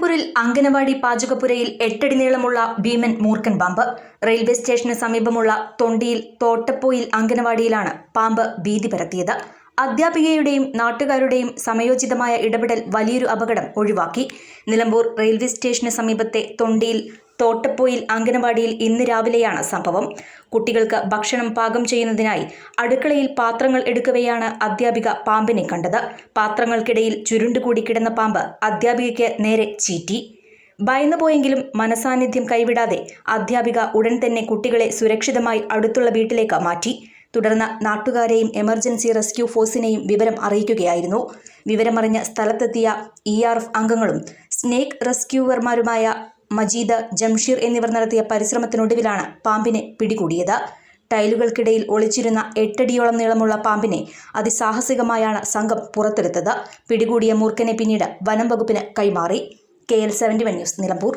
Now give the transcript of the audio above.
നിലമ്പൂരിൽ അങ്കനവാടി പാചകപ്പുരയിൽ 8 അടി നീളമുള്ള ഭീമൻ മൂർഖൻ പാമ്പ്. റെയിൽവേ സ്റ്റേഷന് സമീപമുള്ള തൊണ്ടിയിൽ തോട്ടപ്പോയിൽ അങ്കനവാടിയിലാണ് പാമ്പ് ഭീതി പരത്തിയത്. അധ്യാപികയുടെയും നാട്ടുകാരുടെയും സമയോചിതമായ ഇടപെടൽ വലിയൊരു അപകടം ഒഴിവാക്കി. നിലമ്പൂർ റെയിൽവേ സ്റ്റേഷന് സമീപത്തെ തൊണ്ടിയിൽ തോട്ടപ്പോയിൽ അങ്കനവാടിയിൽ ഇന്ന് രാവിലെയാണ് സംഭവം. കുട്ടികൾക്ക് ഭക്ഷണം പാകം ചെയ്യുന്നതിനായി അടുക്കളയിൽ പാത്രങ്ങൾ എടുക്കവെയാണ് അധ്യാപിക പാമ്പിനെ കണ്ടത്. പാത്രങ്ങൾക്കിടയിൽ ചുരുണ്ടുകൂടി കിടന്ന പാമ്പ് അധ്യാപികയ്ക്ക് നേരെ ചീറ്റി. ഭയന്നുപോയെങ്കിലും മനസാന്നിധ്യം കൈവിടാതെ അധ്യാപിക ഉടൻ തന്നെ കുട്ടികളെ സുരക്ഷിതമായി അടുത്തുള്ള വീട്ടിലേക്ക് മാറ്റി. തുടർന്ന് നാട്ടുകാരെയും എമർജൻസി റെസ്ക്യൂ ഫോഴ്സിനെയും വിവരം അറിയിക്കുകയായിരുന്നു. വിവരമറിഞ്ഞ സ്ഥലത്തെത്തിയ ERF അംഗങ്ങളും സ്നേക്ക് റെസ്ക്യൂവർമാരുമായ മജീദ്, ജംഷീർ എന്നിവർ നടത്തിയ പരിശ്രമത്തിനൊടുവിലാണ് പാമ്പിനെ പിടികൂടിയത്. ടൈലുകൾക്കിടയിൽ ഒളിച്ചിരുന്ന 8 അടിയോളം നീളമുള്ള പാമ്പിനെ അതിസാഹസികമായാണ് സംഘം പുറത്തെടുത്തത്. പിടികൂടിയ മൂർഖനെ പിന്നീട് വനം വകുപ്പിന് കൈമാറി. KL71 news, Nilambur.